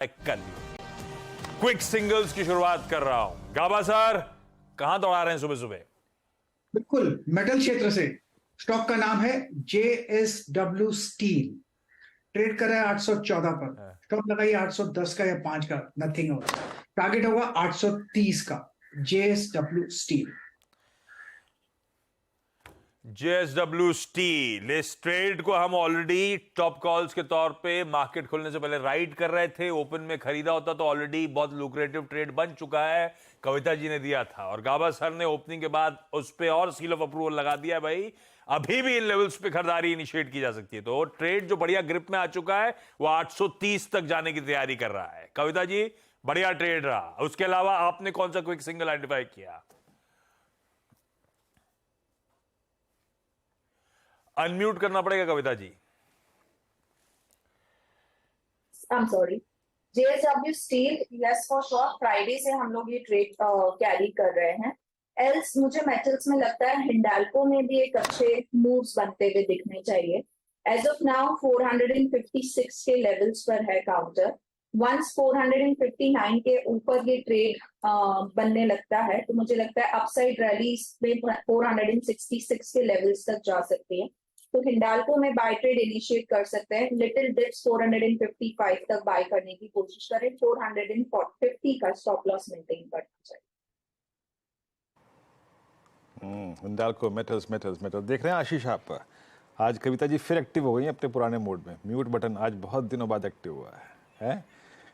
कर ली। Quick singles की शुरुआत कर रहा हूं। गाबा सर, कहां दौड़ा रहे हैं सुबह सुबह? बिल्कुल, मेटल क्षेत्र से। स्टॉक का नाम है JSW स्टील। ट्रेड कर रहा है 814 पर। स्टॉक लगाइए 810 का या 5 का, नथिंग होगा। टारगेट होगा 830 का। JSW steel. JSW स्टील, इस ट्रेड को हम ऑलरेडी टॉप कॉल्स के तौर पे मार्केट खुलने से पहले राइड कर रहे थे। ओपन में खरीदा होता तो ऑलरेडी बहुत लुक्रेटिव ट्रेड बन चुका है। कविता जी ने दिया था और गाबा सर ने ओपनिंग के बाद उस पर और सील ऑफ अप्रूवल लगा दिया है। भाई अभी भी इन लेवल्स पे खरीदारी इनिशिएट की जा सकती है। तो ट्रेड जो बढ़िया ग्रिप में आ चुका है वो 830 तक जाने की तैयारी कर रहा है। कविता जी, बढ़िया ट्रेड रहा। उसके अलावा आपने कौन सा क्विक सिंगल आइडेंटिफाई किया? अनम्यूट करना पड़ेगा Kavita ji. I'm sorry. JSW Steel, yes for sure. Friday से हम लोग ये ट्रेड कैरी कर रहे हैं। एल्स मुझे मेटल्स में लगता है हिंडाल्को में भी एक अच्छे मूव्स बनते हुए दिखने चाहिए। एज ऑफ नाउ 456 के लेवल्स पर है काउंटर। वंस 459 के ऊपर ये ट्रेड बनने लगता है तो मुझे लगता है अपसाइड रैलीज में 466 के लेवल्स तक जा सकती है। तो हिंडाल्को में बाय ट्रेड इनिशिएट कर सकते हैं। लिटिल डिप्स 455 तक बाय करने की कोशिश करें। 450 का स्टॉप लॉस मेंटेन करना चाहिए। हिंडाल्को मेटल्स मेटल्स मेटल्स देख रहे हैं आशीष आप? आज कविता जी फिर एक्टिव हो गई हैं अपने पुराने मोड में। म्यूट बटन आज बहुत दिनों बाद एक्टिव हुआ है?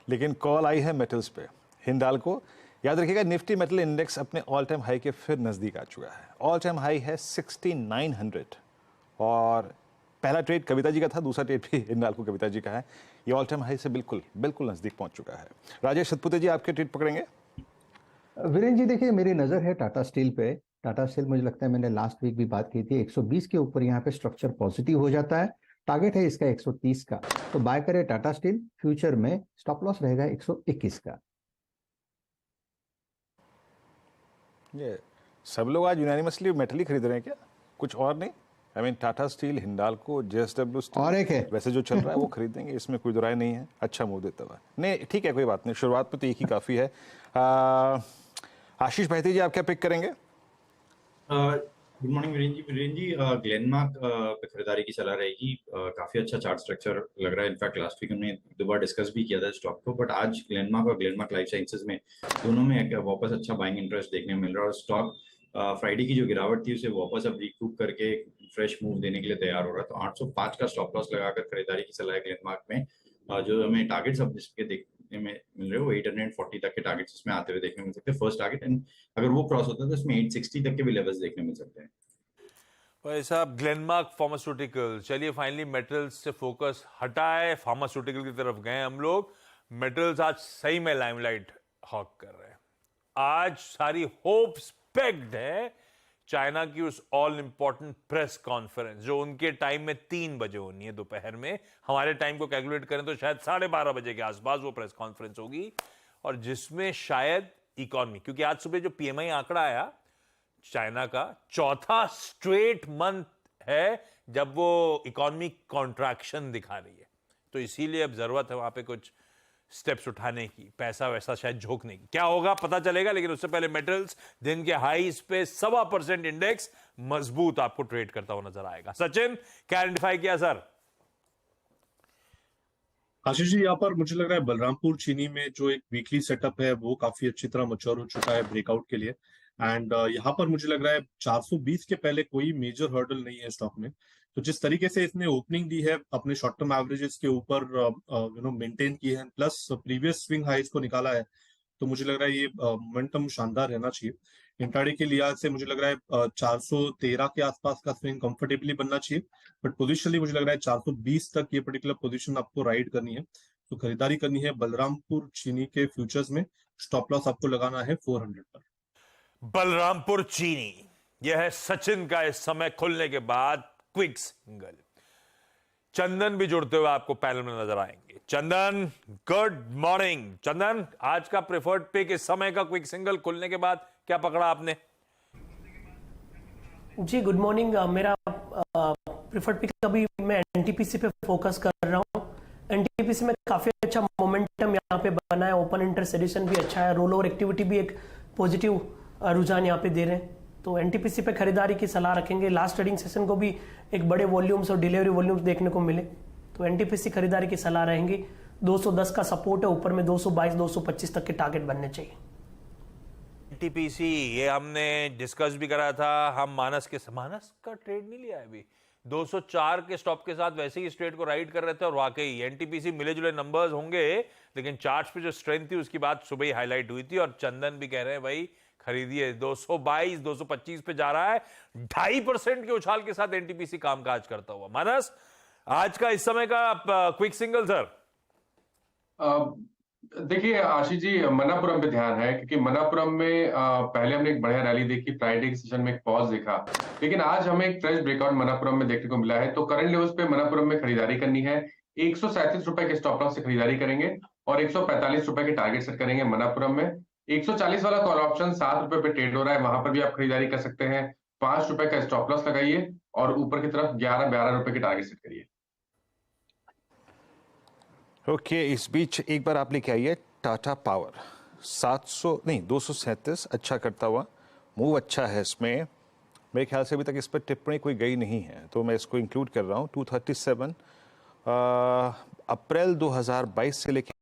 लेकिन कॉल आई है मेटल्स पे। हिंडाल्को, याद रखिएगा निफ्टी मेटल इंडेक्स अपने ऑल टाइम हाई के फिर नजदीक आ चुका है। ऑल टाइम हाई है 6900 और पहला ट्रेड कविता जी का था, दूसरा ट्रेड भी हिंडाल्को कविता जी का है। ये ऑल टाइम हाई से बिल्कुल बिल्कुल नजदीक पहुंच चुका है। राजेश सतपुते जी, आपके ट्रेड पकड़ेंगे? वीरेंद्र जी, देखिए मेरी नजर है टाटा स्टील पे। टाटा स्टील मुझे लगता है मैंने लास्ट वीक भी बात की थी, 120 के ऊपर यहाँ पे स्ट्रक्चर पॉजिटिव हो जाता है। टारगेट है इसका 130 का, तो बाय करे टाटा स्टील। फ्यूचर में स्टॉप लॉस रहेगा 121 का। ये सब लोग आज यूनानिमसली मेटल ही खरीद रहे हैं क्या? कुछ और नहीं? I mean Tata steel, Hindalco, JSW steel और एक है वैसे जो चल रहा है वो खरीदेंगे, इसमें कोई दुराय नहीं है। अच्छा मुंह देता हुआ नहीं, ठीक है, कोई बात नहीं। शुरुआत में तो एक ही काफ़ी है। आशीष भाई जी, आप क्या पिक करेंगे? Good morning Virendra ji, Glenmark पे खरीदारी की सलाह रहेगी। काफी अच्छा चार्ट स्ट्रक्चर लग रहा है। इनफैक्ट लास्ट वीक हमने 2 बार डिस्कस भी किया था स्टॉक को, बट आज ग्लेनमार्क और ग्लेनमार्क लाइफ साइंसेज में दोनों में वापस अच्छा बाइंग इंटरेस्ट देखने को मिल रहा है। और स्टॉक फ्राइडे की जो गिरावट थी उसे वापस अब रिकूप करके फ्रेश मूव देने के लिए तैयार हो रहा है। तो 805 का स्टॉप लॉस लगाकर खरीदारी की सलाह है ग्लेनमार्क में। जो हमें टारगेट्स अब जिसके देखने में मिल रहे हो 840 तक के टारगेट्स इसमें आते हुए देखने मिल सकते हैं, फर्स्ट टारगेट। एंड अगर वो क्रॉस होता है तो इसमें 860 तक के भी लेवल्स देखने मिल सकते हैं। भाई साहब, ग्लेनमार्क फार्मास्यूटिकल। चलिए फाइनली मेटल्स से फोकस हटाए, फार्मास्यूटिकल की तरफ गए हम लोग। मेटल्स आज सही में लाइमलाइट हॉक कर रहे हैं। आज सारी होप्स पेग्ड है चाइना की उस ऑल इंपॉर्टेंट प्रेस कॉन्फ्रेंस जो उनके टाइम में 3 बजे होनी है दोपहर में। हमारे टाइम को कैलकुलेट करें तो शायद 12:30 बजे के आसपास वो प्रेस कॉन्फ्रेंस होगी, और जिसमें शायद इकोनॉमी, क्योंकि आज सुबह जो PMI आंकड़ा आया चाइना का, चौथा स्ट्रेट मंथ है जब वो इकोनॉमी कॉन्ट्रैक्शन दिखा रही है। तो इसीलिए अब जरूरत है वहां पे कुछ स्टेप्स उठाने की, पैसा वैसा शायद झोंकने की। क्या होगा पता चलेगा, लेकिन उससे पहले मेटल्स दिन के हाईज पे 1.25% इंडेक्स मजबूत आपको ट्रेड करता हुआ नजर आएगा। सचिन, क्या आइडेंटिफाई किया सर? आशीष जी, यहाँ पर मुझे लग रहा है बलरामपुर चीनी में जो एक वीकली सेटअप है वो काफी अच्छी तरह मैच्योर हो चुका है ब्रेकआउट के लिए। एंड यहाँ पर मुझे लग रहा है 420 के पहले कोई मेजर हर्डल नहीं है स्टॉक में। तो जिस तरीके से इसने ओपनिंग दी है अपने शॉर्ट टर्म एवरेजेस के ऊपर मेंटेन की है, प्लस प्रीवियस स्विंग हाइज को निकाला है, तो मुझे लग रहा है ये मोमेंटम शानदार रहना चाहिए। इंट्राडे के लिहाज से मुझे लग रहा है 413 के आसपास का स्विंग कंफर्टेबली बनना चाहिए, बट पोजिशनली मुझे लग रहा है 420 तक ये पर्टिकुलर पोजीशन आपको राइड करनी है। तो खरीदारी करनी है बलरामपुर चीनी के फ्यूचर्स में। स्टॉप लॉस आपको लगाना है 400 पर। बलरामपुर चीनी, यह है सचिन का इस समय खुलने के बाद क्विक सिंगल। चंदन भी जुड़ते हुए आपको पैनल में नजर आएंगे। चंदन, गुड मॉर्निंग। चंदन, आज का प्रेफर्ड पिक इस समय का क्विक सिंगल खुलने के बाद क्या पकड़ा आपने? जी गुड मॉर्निंग। मेरा प्रेफर्ड पिक अभी मैं NTPC पे फोकस कर रहा हूँ। एनटीपीसी में काफी अच्छा मोमेंटम यहाँ पे बना है, ओपन इंटरेस्ट एडिशन भी अच्छा है, रोल ओवर एक्टिविटी भी एक पॉजिटिव रुझान यहाँ पे दे रहे हैं। तो एनटीपीसी पे खरीदारी की सलाह रखेंगे। लास्ट ट्रेडिंग सेशन को भी एक बड़े वॉल्यूम्स और डिलीवरी वॉल्यूम्स देखने को मिले, तो एनटीपीसी खरीदारी की सलाह रहेंगी। 210 का सपोर्ट है, ऊपर में 222 225 तक के टारगेट बनने चाहिए। एनटीपीसी ये हमने डिस्कस भी करा था। हम मानस का ट्रेड नहीं लिया है अभी। 204 के स्टॉप के साथ वैसे ही स्ट्रेट को राइड कर रहे थे और वाकई एनटीपीसी मिले जुले नंबर्स होंगे, लेकिन चार्ट्स पे जो स्ट्रेंथ थी उसकी बात सुबह ही हाईलाइट हुई थी। और चंदन भी कह रहे हैं भाई खरीदिए, 222 225 पे जा रहा है, 2.5% के उछाल के साथ एनटीपीसी कामकाज करता हुआ। मानस, आज का इस समय का क्विक सिंगल सर। देखिए आशीष जी, मनापुरम पे ध्यान है क्योंकि मनापुरम में पहले हमने एक बढ़िया रैली देखी, फ्राइडे के सेशन में एक पॉज देखा, लेकिन आज हमें एक फ्रेश ब्रेकआउट मनापुरम में देखने को मिला है। तो करंट लेवल्स पे मनापुरम में खरीदारी करनी है। 137 रुपए के स्टॉप लॉस से खरीदारी करेंगे और 145 रुपए के टारगेट सेट करेंगे मनापुरम में। 140 वाला कॉल ऑप्शन 7 रुपए पे ट्रेड हो रहा है, वहां पर भी आप खरीदारी कर सकते हैं। 5 रुपए का स्टॉप लॉस लगाइए और ऊपर की तरफ 11-12 रुपए के टारगेट सेट करिए। ओके, इस बीच एक बार आप लेके आइए टाटा पावर 237 अच्छा करता हुआ मूव अच्छा है इसमें। मेरे ख्याल से अभी तक इस पर टिप्पणी कोई गई नहीं है, तो मैं इसको इंक्लूड कर रहा हूँ। 237 अप्रैल 2022 से लेकर